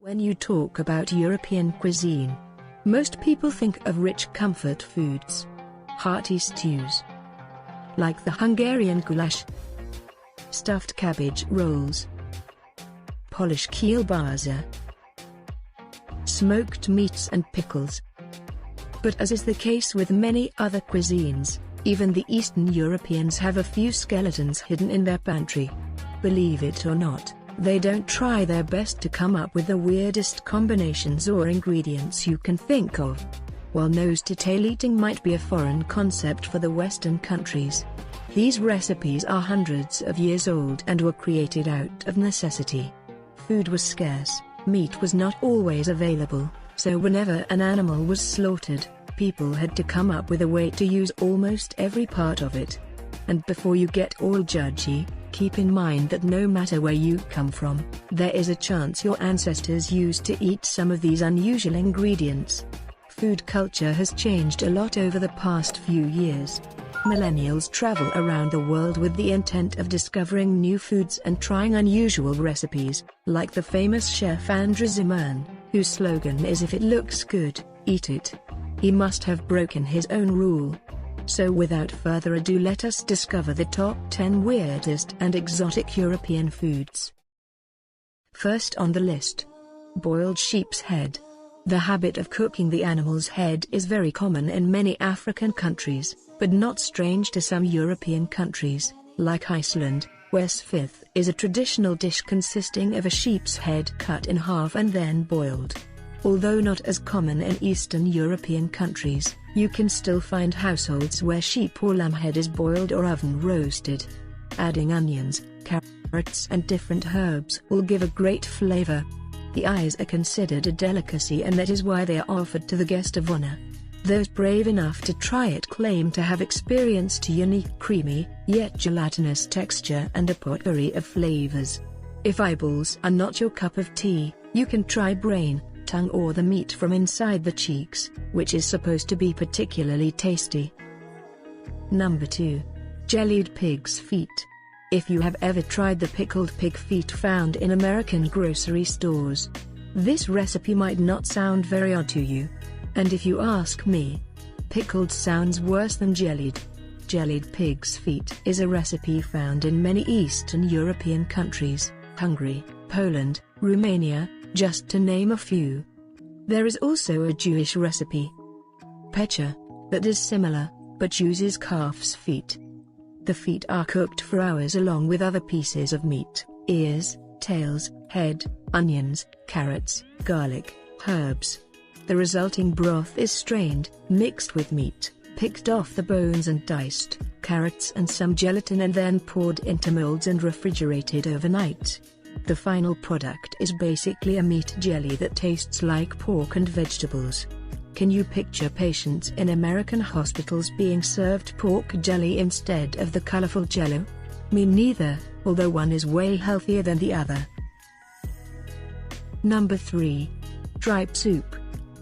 When you talk about European cuisine, most people think of rich comfort foods, hearty stews, like the Hungarian goulash, stuffed cabbage rolls, Polish kielbasa, smoked meats and pickles. But as is the case with many other cuisines, even the Eastern Europeans have a few skeletons hidden in their pantry. Believe it or not, they don't try their best to come up with the weirdest combinations or ingredients you can think of. While nose-to-tail eating might be a foreign concept for the Western countries, these recipes are hundreds of years old and were created out of necessity. Food was scarce, meat was not always available, so whenever an animal was slaughtered, people had to come up with a way to use almost every part of it. And before you get all judgy, keep in mind that no matter where you come from, there is a chance your ancestors used to eat some of these unusual ingredients. Food culture has changed a lot over the past few years. Millennials travel around the world with the intent of discovering new foods and trying unusual recipes, like the famous chef Andrew Zimmern, whose slogan is "If it looks good, eat it." He must have broken his own rule. So without further ado, let us discover the top 10 weirdest and exotic European foods. First on the list, boiled sheep's head. The habit of cooking the animal's head is very common in many African countries, but not strange to some European countries, like Iceland, where svith is a traditional dish consisting of a sheep's head cut in half and then boiled. Although not as common in Eastern European countries, you can still find households where sheep or lamb head is boiled or oven roasted. Adding onions, carrots and different herbs will give a great flavor. The eyes are considered a delicacy, and that is why they are offered to the guest of honor. Those brave enough to try it claim to have experienced a unique creamy, yet gelatinous texture and a potpourri of flavors. If eyeballs are not your cup of tea, you can try brain, tongue or the meat from inside the cheeks, which is supposed to be particularly tasty. Number 2. Jellied pig's feet. If you have ever tried the pickled pig feet found in American grocery stores, this recipe might not sound very odd to you. And if you ask me, pickled sounds worse than jellied. Jellied pig's feet is a recipe found in many Eastern European countries, Hungary, Poland, Romania, just to name a few. There is also a Jewish recipe, pecha, that is similar, but uses calf's feet. The feet are cooked for hours along with other pieces of meat, ears, tails, head, onions, carrots, garlic, herbs. The resulting broth is strained, mixed with meat, picked off the bones and diced, carrots and some gelatin, and then poured into molds and refrigerated overnight. The final product is basically a meat jelly that tastes like pork and vegetables. Can you picture patients in American hospitals being served pork jelly instead of the colorful jello? Me neither, although one is way healthier than the other. Number 3. Tripe soup.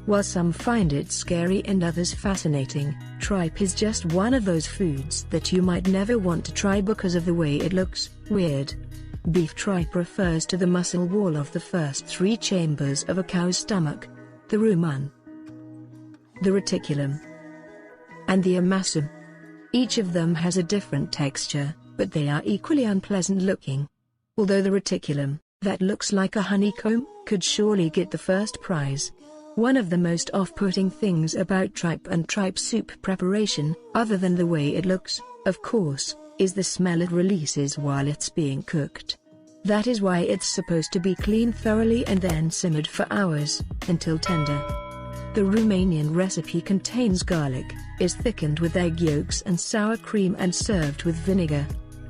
While some find it scary and others fascinating, tripe is just one of those foods that you might never want to try because of the way it looks weird. Beef tripe refers to the muscle wall of the first 3 chambers of a cow's stomach: the rumen, the reticulum, and the omasum. Each of them has a different texture, but they are equally unpleasant looking. Although the reticulum, that looks like a honeycomb, could surely get the first prize. One of the most off-putting things about tripe and tripe soup preparation, other than the way it looks, of course, is the smell it releases while it's being cooked. That is why it's supposed to be cleaned thoroughly and then simmered for hours, until tender. The Romanian recipe contains garlic, is thickened with egg yolks and sour cream and served with vinegar.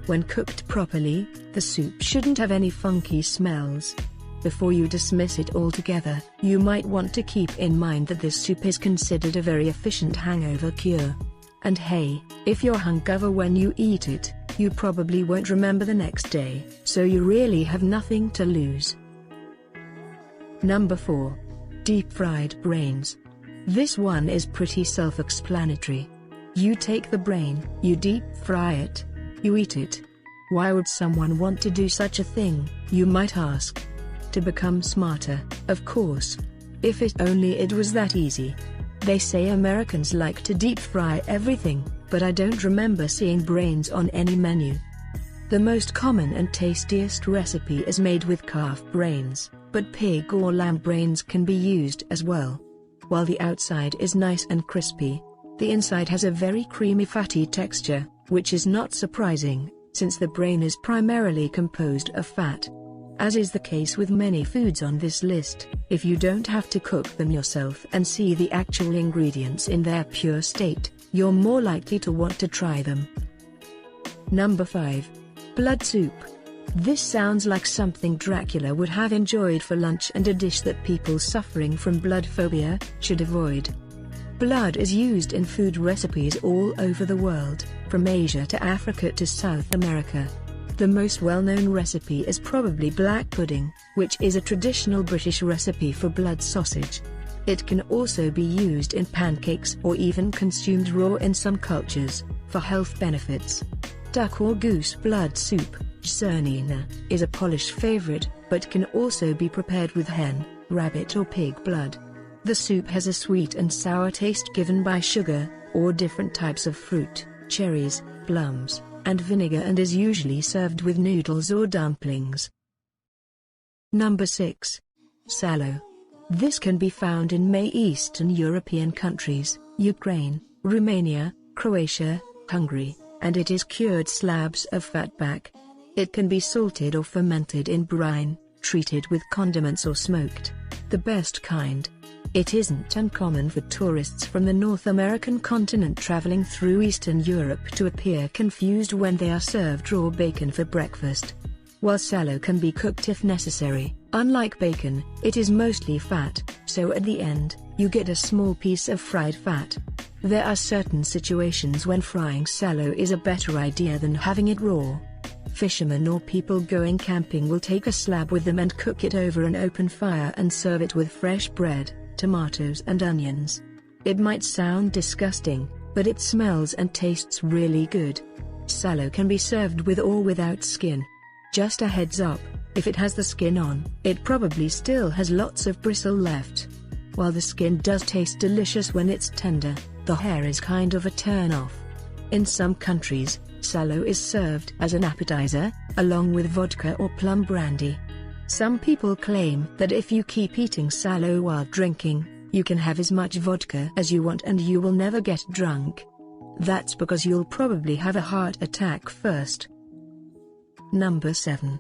When cooked properly, the soup shouldn't have any funky smells. Before you dismiss it altogether, you might want to keep in mind that this soup is considered a very efficient hangover cure. And hey, if you're hungover when you eat it, you probably won't remember the next day, so you really have nothing to lose. Number 4. Deep-fried brains. This one is pretty self-explanatory. You take the brain, you deep-fry it, you eat it. Why would someone want to do such a thing, you might ask? to become smarter, of course. If it was that easy. They say Americans like to deep fry everything, but I don't remember seeing brains on any menu. The most common and tastiest recipe is made with calf brains, but pig or lamb brains can be used as well. While the outside is nice and crispy, the inside has a very creamy fatty texture, which is not surprising, since the brain is primarily composed of fat. As is the case with many foods on this list, if you don't have to cook them yourself and see the actual ingredients in their pure state, you're more likely to want to try them. Number 5. Blood soup. This sounds like something Dracula would have enjoyed for lunch and a dish that people suffering from blood phobia should avoid. Blood is used in food recipes all over the world, from Asia to Africa to South America. The most well-known recipe is probably black pudding, which is a traditional British recipe for blood sausage. It can also be used in pancakes or even consumed raw in some cultures, for health benefits. Duck or goose blood soup, czernina, is a Polish favorite, but can also be prepared with hen, rabbit or pig blood. The soup has a sweet and sour taste given by sugar, or different types of fruit, cherries, plums, and vinegar, and is usually served with noodles or dumplings. Number 6. Salo. This can be found in many Eastern European countries, Ukraine, Romania, Croatia, Hungary, and it is cured slabs of fatback. It can be salted or fermented in brine, treated with condiments or smoked. The best kind. It isn't uncommon for tourists from the North American continent traveling through Eastern Europe to appear confused when they are served raw bacon for breakfast. While salo can be cooked if necessary, unlike bacon, it is mostly fat, so at the end, you get a small piece of fried fat. There are certain situations when frying salo is a better idea than having it raw. Fishermen or people going camping will take a slab with them and cook it over an open fire and serve it with fresh bread, tomatoes and onions. It might sound disgusting, but it smells and tastes really good. Salo can be served with or without skin. Just a heads up, if it has the skin on, it probably still has lots of bristle left. While the skin does taste delicious when it's tender, the hair is kind of a turn-off. In some countries, salo is served as an appetizer, along with vodka or plum brandy. Some people claim that if you keep eating salo while drinking, you can have as much vodka as you want and you will never get drunk. That's because you'll probably have a heart attack first. Number 7.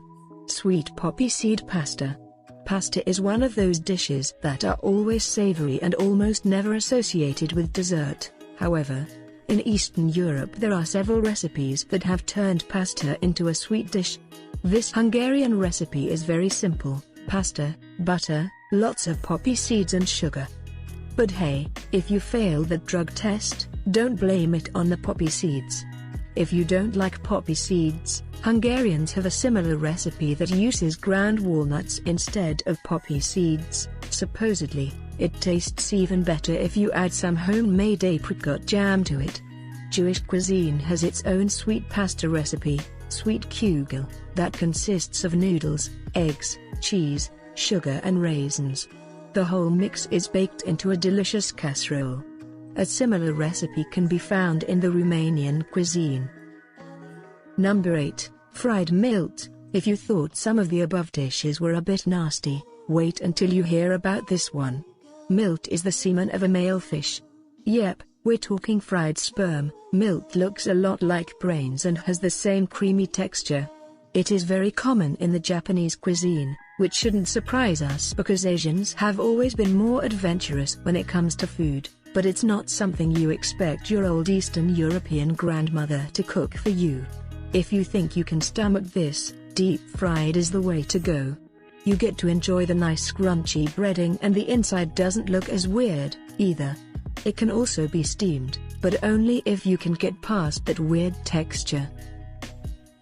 Sweet poppy seed pasta. Pasta is one of those dishes that are always savory and almost never associated with dessert. However, in Eastern Europe there are several recipes that have turned pasta into a sweet dish. This Hungarian recipe is very simple: pasta, butter, lots of poppy seeds and sugar. But hey, if you fail that drug test, don't blame it on the poppy seeds. If you don't like poppy seeds, Hungarians have a similar recipe that uses ground walnuts instead of poppy seeds. Supposedly, it tastes even better if you add some homemade apricot jam to it. Jewish cuisine has its own sweet pasta recipe, sweet kugel, that consists of noodles, eggs, cheese, sugar and raisins. The whole mix is baked into a delicious casserole. A similar recipe can be found in the Romanian cuisine. Number 8. Fried milt. If you thought some of the above dishes were a bit nasty, wait until you hear about this one. Milt is the semen of a male fish. Yep, we're talking fried sperm. Milt looks a lot like brains and has the same creamy texture. It is very common in the Japanese cuisine, which shouldn't surprise us because Asians have always been more adventurous when it comes to food, but it's not something you expect your old Eastern European grandmother to cook for you. If you think you can stomach this, deep fried is the way to go. You get to enjoy the nice crunchy breading and the inside doesn't look as weird, either. It can also be steamed, but only if you can get past that weird texture.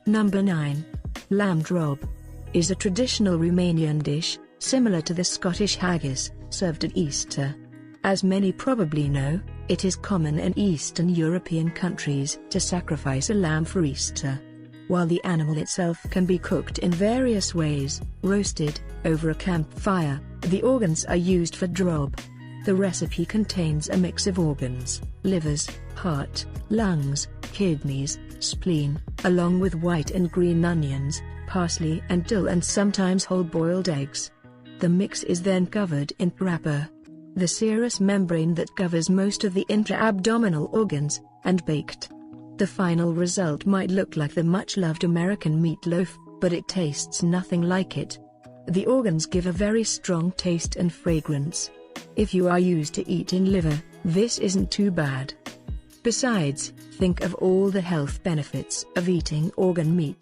Number 9. Lamb drob is a traditional Romanian dish, similar to the Scottish haggis, served at Easter. As many probably know, it is common in Eastern European countries to sacrifice a lamb for Easter. while the animal itself can be cooked in various ways, roasted, over a campfire. The organs are used for drob. The recipe contains a mix of organs, livers, heart, lungs, kidneys, spleen, along with white and green onions, parsley and dill, and sometimes whole boiled eggs. The mix is then covered in wrapper, the serous membrane that covers most of the intra-abdominal organs, and baked. The final result might look like the much-loved American meatloaf, but it tastes nothing like it. The organs give a very strong taste and fragrance. If you are used to eating liver, this isn't too bad. Besides, think of all the health benefits of eating organ meat.